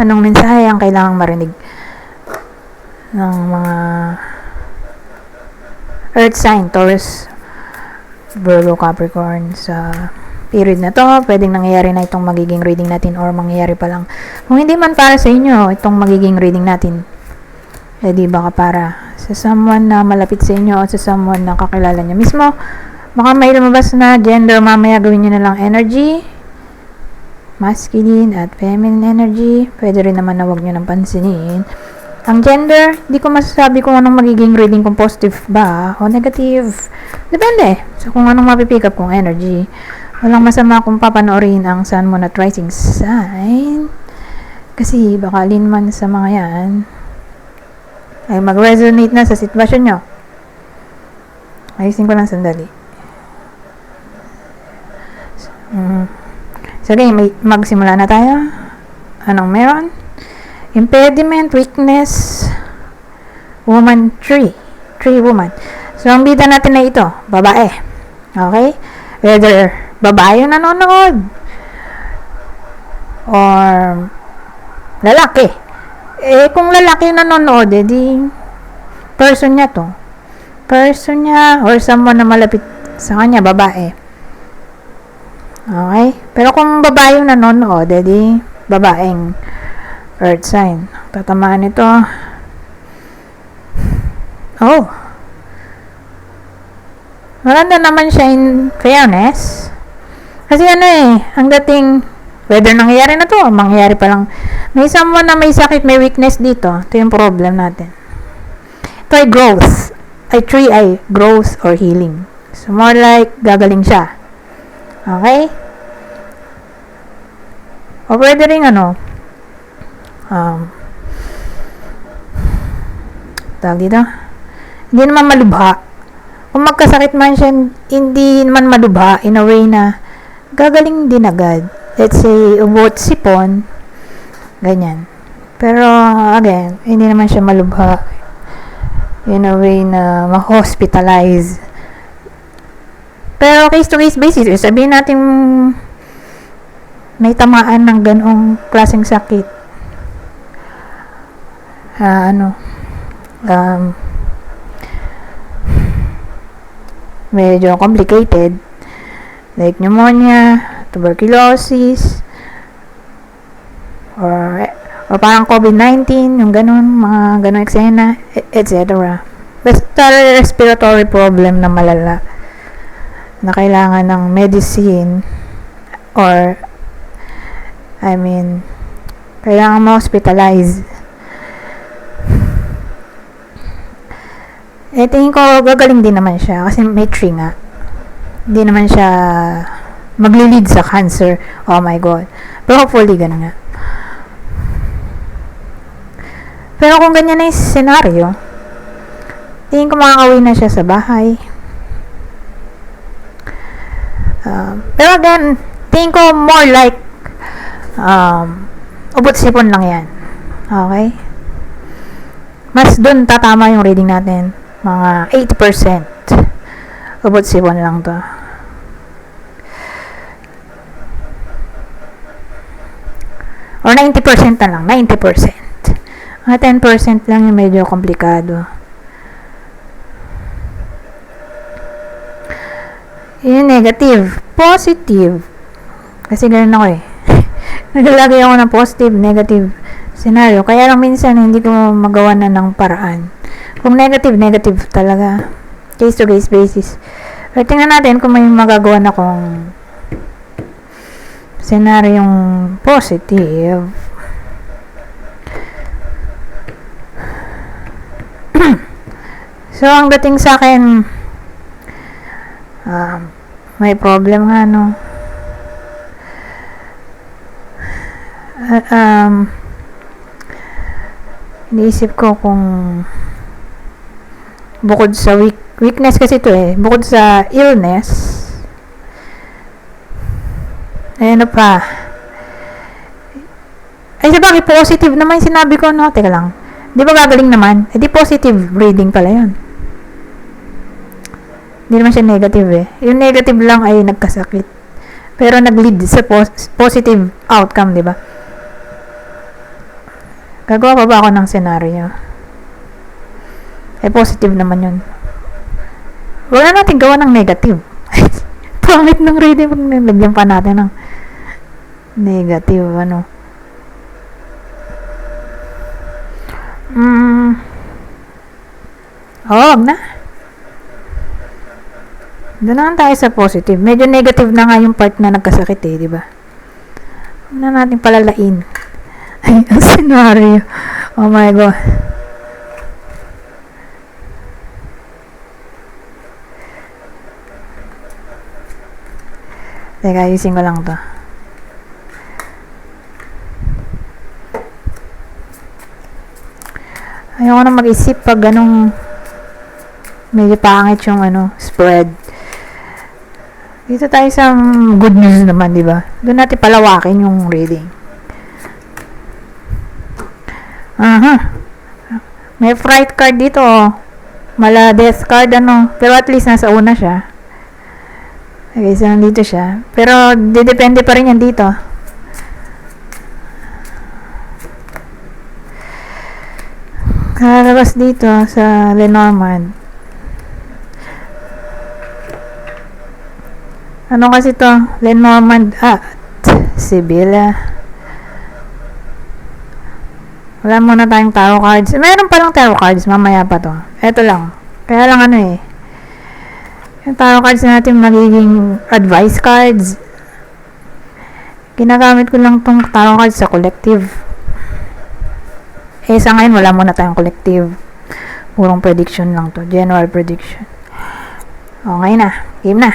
Anong mensahe ang kailangang marinig ng mga Earth sign, Taurus, Virgo, Capricorn sa period na to? Pwedeng nangyayari na itong magiging reading natin or mangyayari pa lang. Kung hindi man para sa inyo itong magiging reading natin, di baka para sa someone na malapit sa inyo o sa someone na kakilala nyo mismo. Baka may lumabas na gender, mamaya gawin nyo na lang energy, masculine at feminine energy. Pwede rin naman na huwag nyo nang pansinin ang gender. Di ko masasabi kung anong magiging reading, kung positive ba o negative. Depende so kung anong mapipick up kong energy. Walang masama kung papanoorin ang Sun, Moon at Rising sign, kasi baka linman sa mga yan ay mag-resonate na sa sitwasyon nyo. Ayusin ko lang sandali. Sige, magsimula na tayo. Anong meron? Impediment, weakness, woman, tree woman. So, ang bida natin na ito, babae. Okay? Whether babae yung nanonood or lalaki. Kung lalaki yung nanonood, di person niya to. Person niya or someone na malapit sa kanya, babae. Okay? Pero kung babae yung nanonood, di babaeng Earth sign. Tatamaan ito. Oh. Maganda naman siya in fairness. Kasi ang dating, whether nangyayari na to, mangyayari pa lang. May someone na may sakit, may weakness dito. Ito yung problem natin. Ito ay growth. Tree ay growth or healing. So, more like, gagaling siya. Okay? O pwede rin tawag dito, hindi naman malubha. Kung magkasakit man siya, hindi naman malubha in a way na gagaling din agad. Let's say, ubot, sipon, ganyan. Pero, again, hindi naman siya malubha in a way na ma-hospitalize. Pero, case-to-case basis, sabihin natin may tamaan ng ganong klaseng sakit. Medyo complicated, like pneumonia, tuberculosis, or parang COVID-19, yung mga ganong eksena, etc. Basta respiratory problem na malala na kailangan ng medicine or kailangan ma-hospitalize. Tingin ko gagaling din naman siya kasi may tree nga. Hindi naman siya magli-lead sa cancer. Oh my God. Pero hopefully ganun nga. Pero kung ganyan na yung scenario, tingin ko makakauwi na siya sa bahay. Pero again, tingin ko more like ubot-sipon lang yan. Okay? Mas dun tatama yung reading natin. Mga 80%. Ubot-sipon lang to. Or 90% na lang. 90%. Mga 10% lang yung medyo komplikado. Yung negative. Positive. Kasi ganun ako Naglalagay ako ng positive, negative scenario. Kaya lang minsan hindi ko magawa na ng paraan. Kung negative talaga. Case to case basis. Pero tingnan natin kung may magagawa na kong senaryong positive. So, ang dating sa akin, may problem nga, iniisip ko kung bukod sa weakness kasi ito bukod sa illness, pa. Sabagay, positive naman yung sinabi ko, teka lang. Di ba gagaling naman? Di positive reading pala yun. Hindi naman siya negative Yung negative lang ay nagkasakit. Pero nag-lead sa positive outcome, di ba? Gagawa pa ba ako ng scenario? Positive naman yun. Huwag na natin gawa ng negative. Pangit ng reading pag nilagyan pa natin ng negative, wag na. Doon naman tayo sa positive. Medyo negative na nga yung part na nagkasakit di ba? Huwag na natin palalain. Ay, ang scenario. Oh my God. Teka, ayusin ko lang to. Ayoko na mag-isip pag medyo pangit yung spread. Dito tayo sa good news naman, di ba? Doon natin palawakin yung reading. May fright card dito, Mala death card, pero at least nasa una siya. Okay, so nandito siya. Pero, depende pa rin yan dito. Kalabas dito sa Lenormand. Ano kasi to? Lenormand at Sibylla. Wala muna tayong tarot cards. Meron palang tarot cards. Mamaya pa to. Eto lang. Kaya lang yung tarot cards natin magiging advice cards. Ginagamit ko lang tong tarot cards sa collective. Sa ngayon wala muna tayong collective. Purong prediction lang to. General prediction. Okay na. Game na.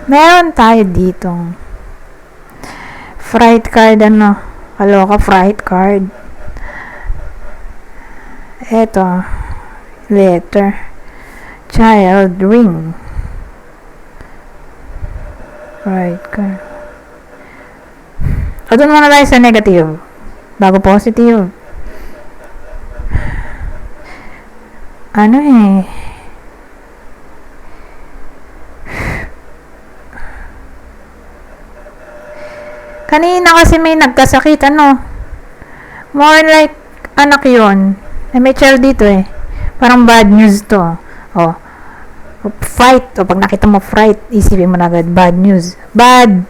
Meron tayo ditong fright card, kaloka fright card. Eto, letter, child, ring, fright card. O, dun muna tayo sa negative bago positive. Kanina kasi may nagkasakit, more like anak yun. May child dito parang bad news to. Fright, pag nakita mo fright, isipin mo na agad bad news. Bad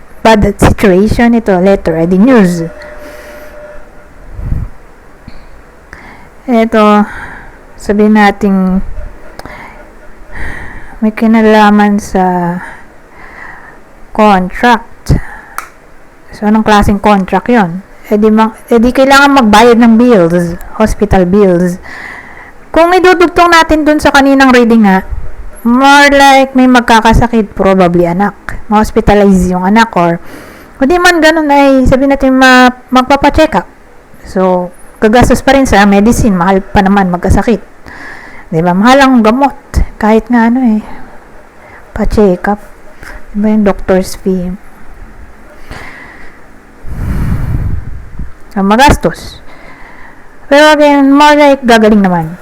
situation ito, letter, edi news. Ito, sabihin natin may kinalaman sa contract. So, anong klaseng contract yon? Edi kailangan magbayad ng bills, hospital bills. Kung idudugtong natin dun sa kaninang reading more like may magkakasakit, probably anak. Ma-hospitalize yung anak, or kung di man ganun sabihin natin magpapacheck up. So, gagastos pa rin sa medicine, mahal pa naman magkasakit. Diba? Mahal ang gamot. Kahit nga pa-check up. Diba yung doctor's fee? Magastos. Pero again, more like gagaling naman.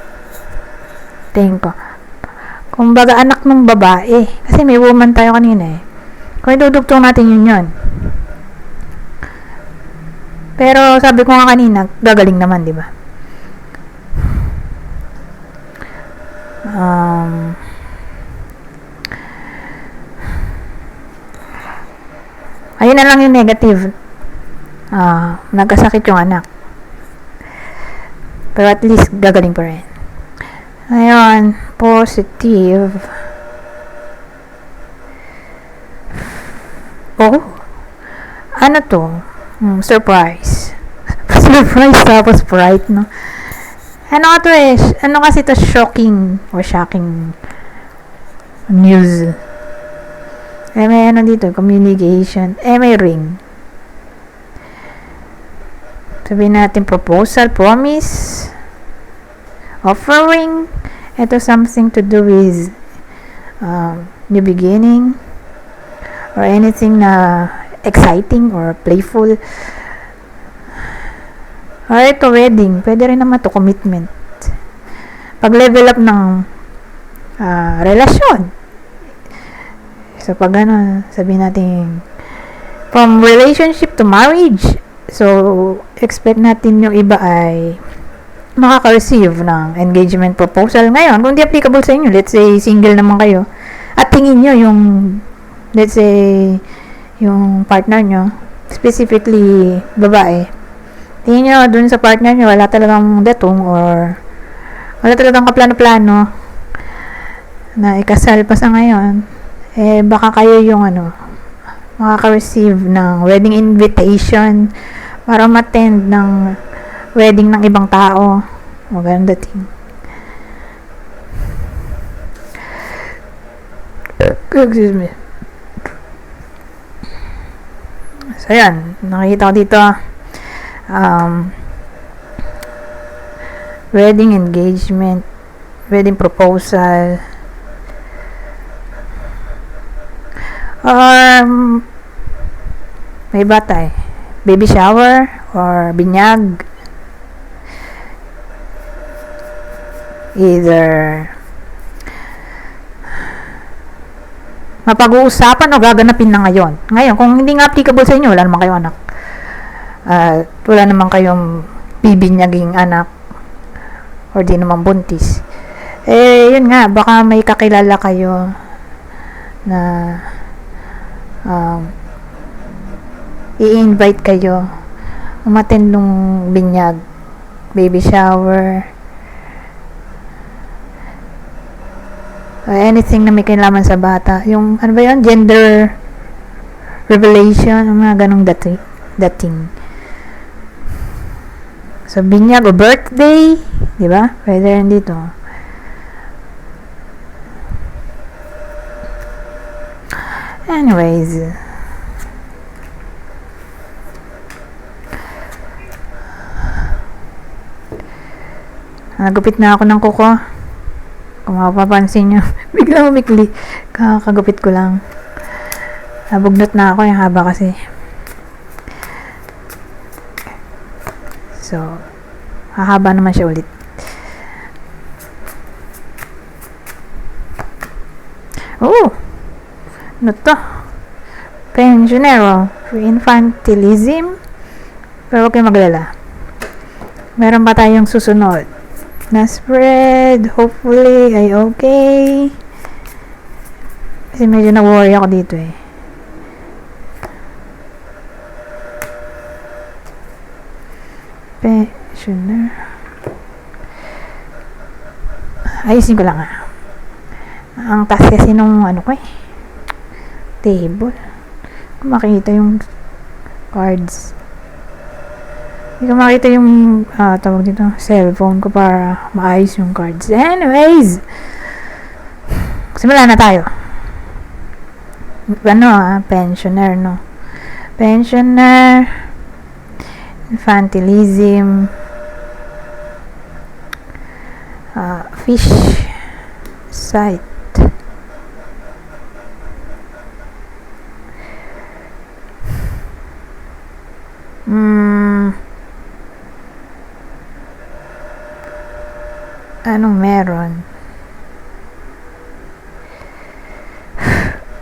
Tingin ko. Kung baga anak ng babae. Kasi may woman tayo kanina Kung idudugtong natin yun. Pero sabi ko nga kanina, gagaling naman, di ba? Ayun na lang yung negative. Nagkasakit yung anak. Pero at least gagaling pa rin. Ayun, positive. Ano to? Surprise. Surprise tapos bright, no? Ano kasi to, shocking or shocking news. May dito, communication. May ring. Sabihin natin proposal, promise, offering. Ito something to do with new beginning or anything na exciting or playful. Or ito, wedding. Pwede rin naman to, commitment. Pag-level up ng relasyon. So, pag sabihin natin from relationship to marriage. So, expect natin yung iba ay makaka-receive ng engagement proposal. Ngayon, kung di applicable sa inyo, let's say single naman kayo, at tingin nyo yung, let's say, yung partner nyo, specifically babae, tingin nyo dun sa partner nyo, wala talagang datong or wala talagang kaplano-plano na ikasal pa sa ngayon, baka kayo yung makaka-receive ng wedding invitation para ma-attend ng wedding ng ibang tao. O ganun dating. Excuse me. So, yan. Nakikita ko dito, wedding engagement, wedding proposal, may bata baby shower or binyag, either mapag-uusapan o gaganapin na ngayon. Ngayon, kung hindi nga applicable sa inyo, wala naman kayong anak. Wala naman kayong bibinyaging anak or di naman buntis. Yun nga, baka may kakilala kayo na i-invite kayo umattend nung binyag, baby shower, anything na may kinalaman sa bata. Yung, ano ba yun? Gender revelation, mga ganong dating. So, binyag o birthday, di ba? Pwede rin dito. Anyways, nagupit na ako ng kuko. Kung mapapansin nyo, biglang umikli. Kakagupit ko lang. Nabugnot na ako yung haba kasi. So, hahaba naman siya ulit. Oh! Ano to? Pensionero. Infantilism. Pero huwag kayo maglala. Meron pa tayong susunod na spread. Hopefully ay okay. Kasi medyo na-worry ako dito Pensioner. Ayusin ko lang ang task kasi nung table. Kung makita yung cards. Hindi ko makita yung tawag dito, cellphone ko para maayos yung cards. Anyways, simula na tayo. Pensioner, no? Pensioner, infantilism, fish site, anong meron?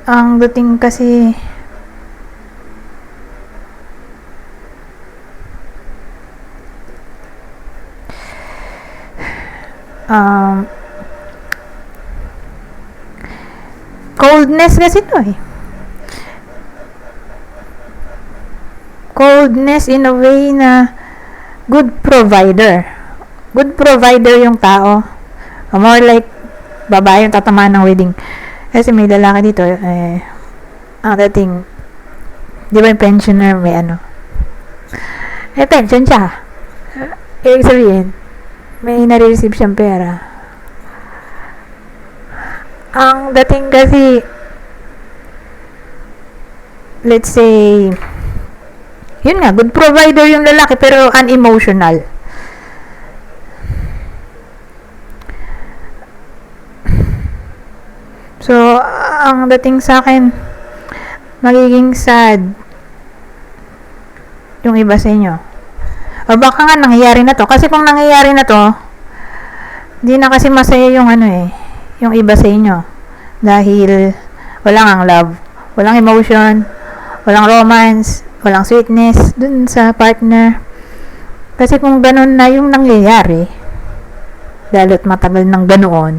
Ang dating kasi coldness kasi to coldness in a way na good provider yung tao, more like babae yung tatamaan ng wedding. Kasi may lalaki dito ang dating, di ba yung pensioner may pension siya, ibig sabihin may nare-receive siyang pera. Ang dating kasi, let's say, yun nga, good provider yung lalaki pero unemotional. So, ang dating sa akin, magiging sad yung iba sa inyo. O baka nga nangyayari na to. Kasi kung nangyayari na to, di na kasi masaya yung yung iba sa inyo. Dahil walang ang love, walang emotion, walang romance, walang sweetness dun sa partner. Kasi kung ganun na yung nangyayari, lalo't matagal ng ganoon,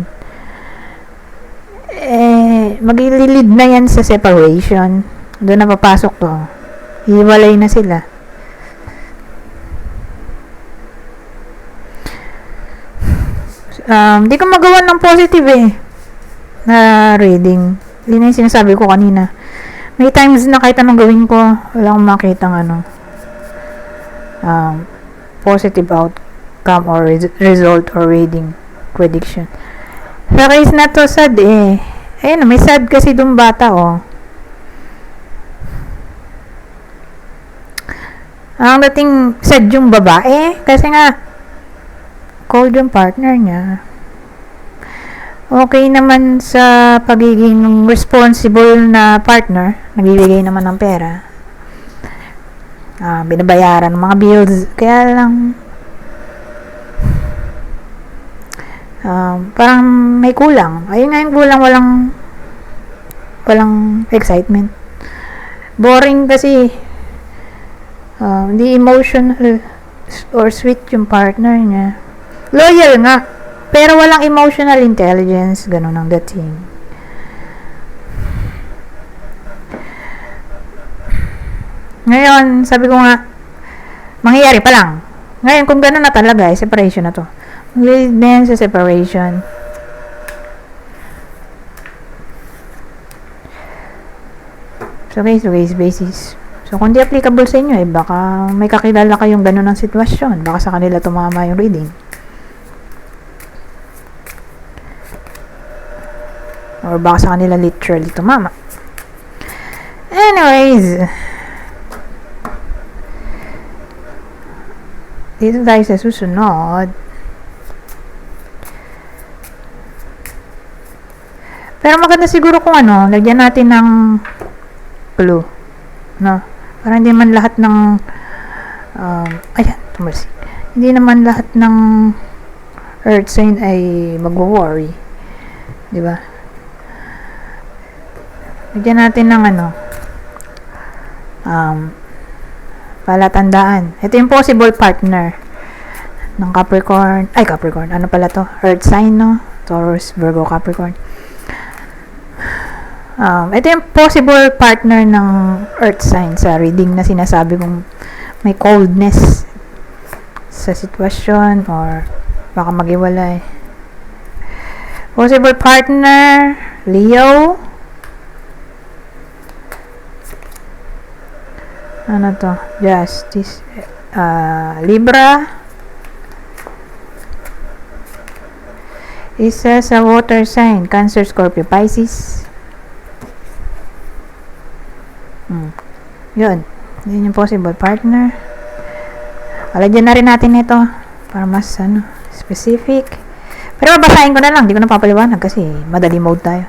maglilid na yan sa separation. Doon na papasok to. Hiwalay na sila. Di ko magawa ng positive na reading. Yun na yung sinasabi ko kanina. May times na kahit anong gawin ko, wala akong makitang positive outcome or result or reading prediction. Sa case na to, sad ayun, may sad kasi dun bata ang dating sad yung babae kasi nga cold yung partner niya. Okay naman sa pagiging responsible na partner, nagbibigay naman ng pera, binabayaran ng mga bills, kaya lang parang may kulang. Ayun nga yung kulang, walang excitement. Boring kasi hindi emotional or sweet yung partner niya. Loyal nga, pero walang emotional intelligence, ganun ang dating. Ngayon, sabi ko nga, mangyayari pa lang. Ngayon, kung ganun na talaga, separation na to. Lead na yan sa separation. So, case-to-case basis. So, kung di applicable sa inyo, baka may kakilala kayong ganun ng sitwasyon. Baka sa kanila tumama yung reading. Or baka sa kanila literally tumama. Anyways, dito tayo sa susunod. Pero maganda siguro kung lagyan natin ng clue. No? Para hindi man lahat ng tumalsik. Hindi naman lahat ng earth sign ay magwo-worry. Di ba? Lagyan natin ng palatandaan. Ito yung possible partner ng Capricorn. Ano pala to? Earth sign, no? Taurus, Virgo, Capricorn. Ito yung possible partner ng earth sign sa reading na sinasabi kong may coldness sa sitwasyon or baka maghiwalay. Possible partner, Leo. Ano to? Justice. Libra. Isa sa water sign, Cancer, Scorpio, Pisces. Yun yung possible partner. Alagyan na rin natin ito para mas specific. Pero babasahin ko na lang, hindi ko na papaliwanag kasi madali mode tayo.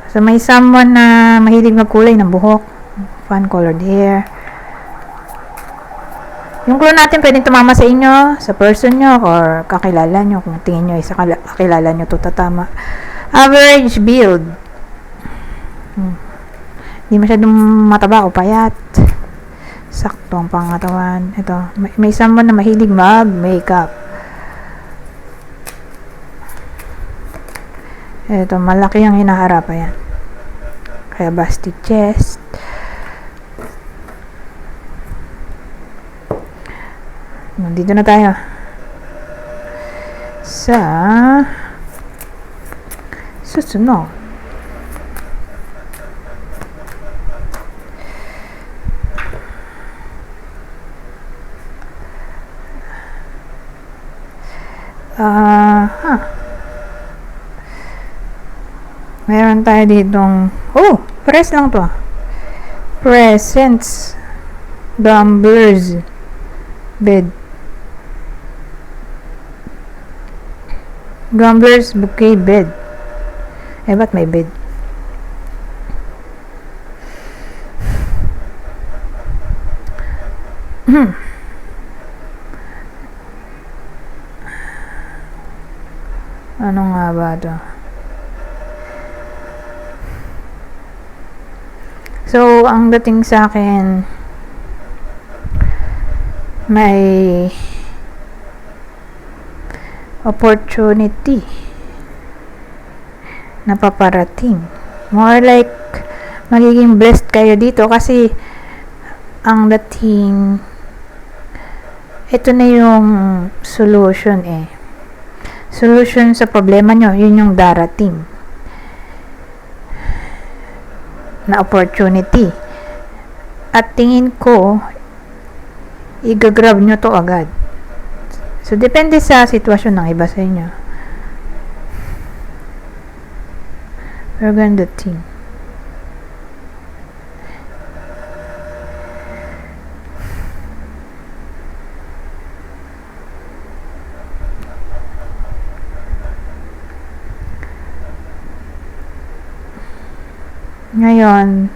So may someone na mahilig magkulay ng buhok, fun colored hair. Yung clue natin pwedeng tumama sa inyo, sa person nyo, or kakilala nyo. Kung tingin nyo ay sa kakilala nyo to tatama. Average build. Hindi masyadong mataba o payat. Sakto ang pangatawan. Ito, may someone na mahilig mag-makeup. Ito, malaki ang hinaharap. Ayan. Kaya busted chest. Nandito na tayo. Sa susunod. Meron tayo ditong press lang to. Presents. Gamblers. Bed. Gamblers bouquet bed. Ba't may bed? Ano nga ba ito? So, ang dating sa akin, may opportunity na paparating. More like magiging blessed kayo dito kasi ang dating ito na yung solution solution sa problema nyo, yun yung darating na opportunity at tingin ko i-grab nyo to agad. So depende sa sitwasyon ng iba sa inyo. Pero ganda dating. Ngayon,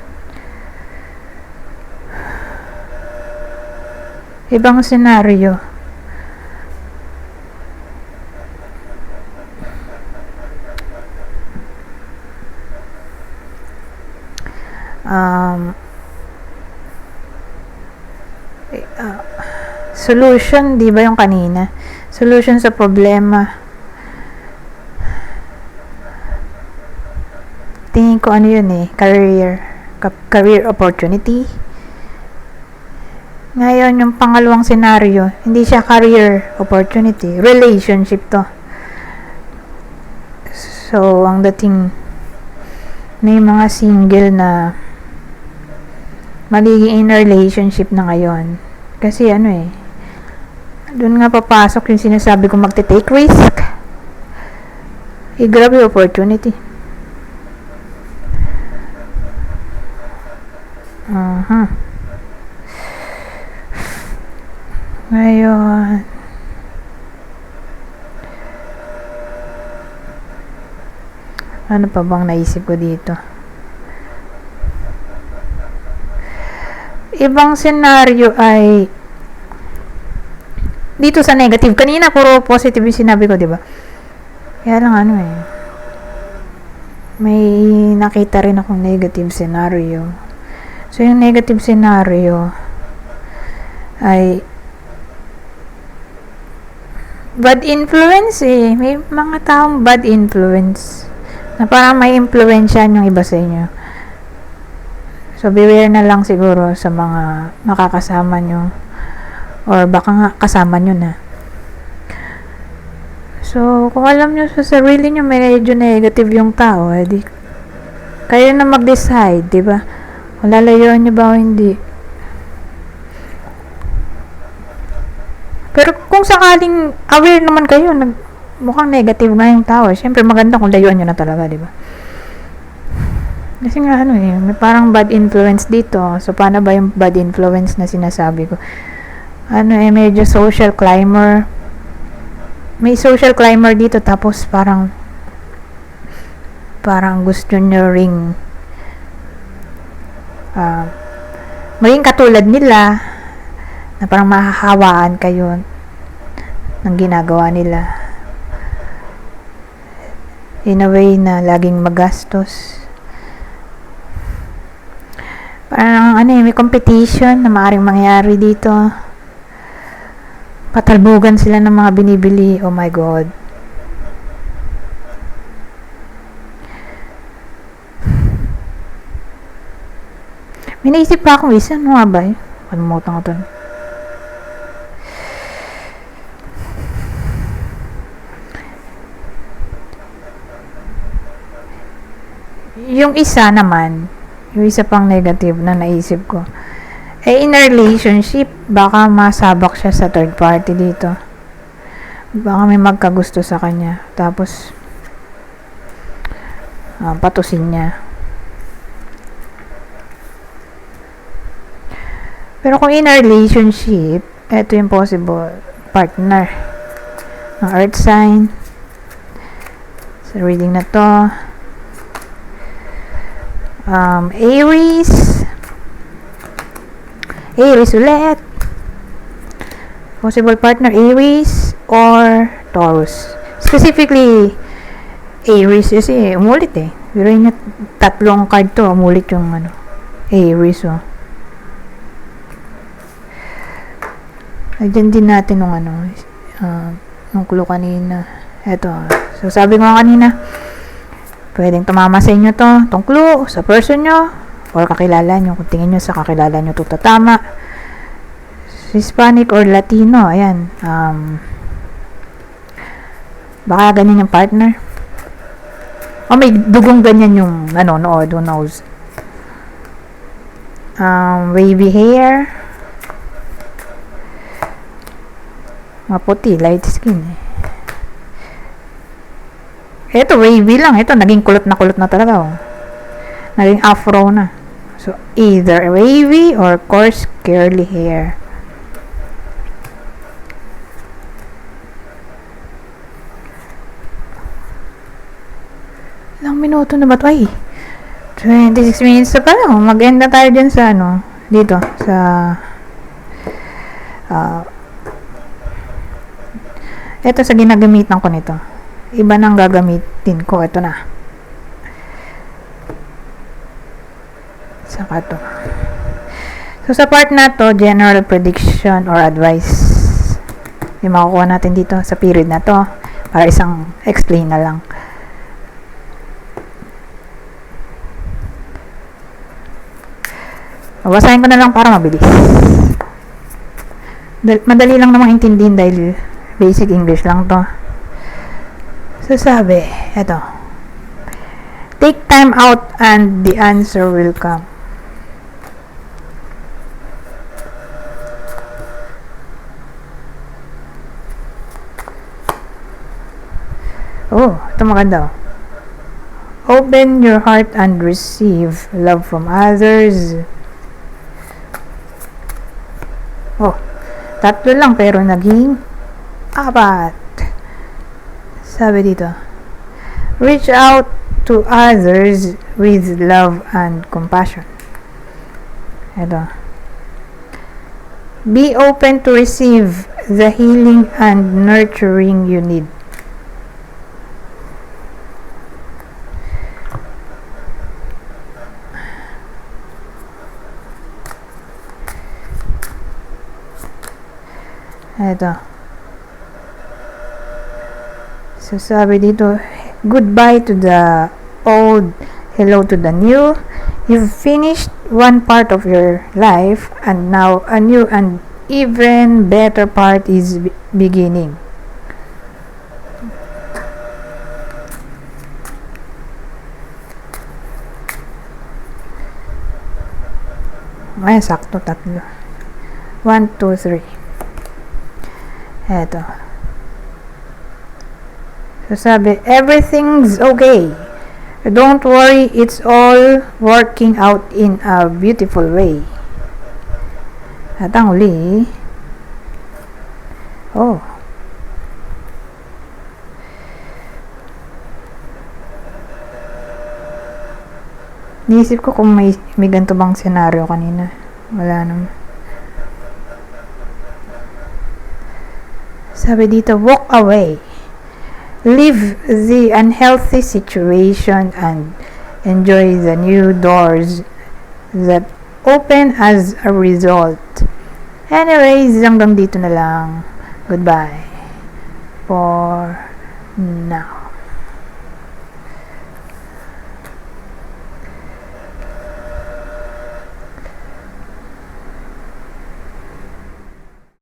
ibang senaryo. Solution, di ba yung kanina? Solution sa problema. Tingin ko ano yun career opportunity. Ngayon, yung pangalawang senaryo, hindi siya career opportunity, relationship to. So, ang dating may mga single na magiging in relationship na ngayon. Kasi doon nga papasok yung sinasabi ko magte-take risk. I-grab yung opportunity. Ngayon, ano pa bang naisip ko dito? Ibang senaryo ay dito sa negative. Kanina puro positive yung sinabi ko, di ba? Kaya lang may nakita rin akong negative scenario. So yung negative scenario ay bad influence may mga taong bad influence na parang may impluwensyahan yung iba sa inyo. So beware na lang siguro sa mga makakasama nyo or baka nga kasama nyo na. So kung alam nyo sa sarili nyo medyo negative yung tao, di kayo na mag-decide, di ba? Kung lalayuan nyo ba o hindi. Pero kung sakaling aware naman kayo, mukhang negative nga yung tao, syempre maganda kung layuan nyo na talaga, di ba? Kasi nga may parang bad influence dito. So paano ba yung bad influence na sinasabi ko? Medyo social climber. May social climber dito tapos parang gusto nyo ring maging katulad nila na parang mahahawaan kayo ng ginagawa nila in a way na laging magastos. Parang may competition na maaaring mangyari dito. Patalbugan sila ng mga binibili. Oh my God. May naisip pa akong isa. Ano nga ba Kalimutan ko to. Yung isa naman, yung isa pang negative na naisip ko, in a relationship, baka masabak siya sa third party dito. Baka may magkagusto sa kanya. Tapos, patusin niya. Pero kung in a relationship, ito yung possible partner ng earth sign. Sa reading na to, Aries ulit. Possible partner Aries or Taurus. Specifically Aries kasi umulit pero yung tatlong card to, umulit yung Aries Lagyan din natin nung nung clue kanina. Eto. So, sabi ko kanina, pwedeng tumama sa inyo tong clue, sa person nyo, or kakilala nyo. Kung tingin nyo sa kakilala nyo, tatama. Hispanic or Latino, ayan. Baka ganyan yung partner. O may dugong ganyan yung nanonood, who knows. Wavy hair. Maputi, light skin eh. Ito, wavy lang. Ito, naging kulot na talaga. Oh. Naging afro na. So, either wavy or coarse curly hair. Ilang minuto na ba ito? Ay, 26 minutes na pala. Mag-end na tayo dyan sa dito, sa ito sa ginagamitan ko nito. Iba nang gagamitin ko. Ito na. Saka to. So, sa part na to, general prediction or advice. Yung makukuha natin dito sa period na to. Para isang explain na lang. Babasahin ko na lang para mabilis. Madali lang namang intindihin dahil basic English lang to. So, sabi, eto. Take time out and the answer will come. Oh, ito maganda. Open your heart and receive love from others. Oh, tatlo lang pero naging 4. Sabi dito, reach out to others with love and compassion. Ito. Be open to receive the healing and nurturing you need. Ito. So, sabi dito, goodbye to the old, hello to the new. You've finished one part of your life, and now a new and even better part is beginning. Ay, sakto, 3. 1, 2, 3. Eto. So, sabi, everything's okay. Don't worry, it's all working out in a beautiful way. At ang uli, oh. Niisip ko kung may ganito bang senaryo kanina. Wala naman. Sabi dito, walk away. Leave the unhealthy situation and enjoy the new doors that open as a result. Anyways, hanggang dito na lang. Goodbye for now.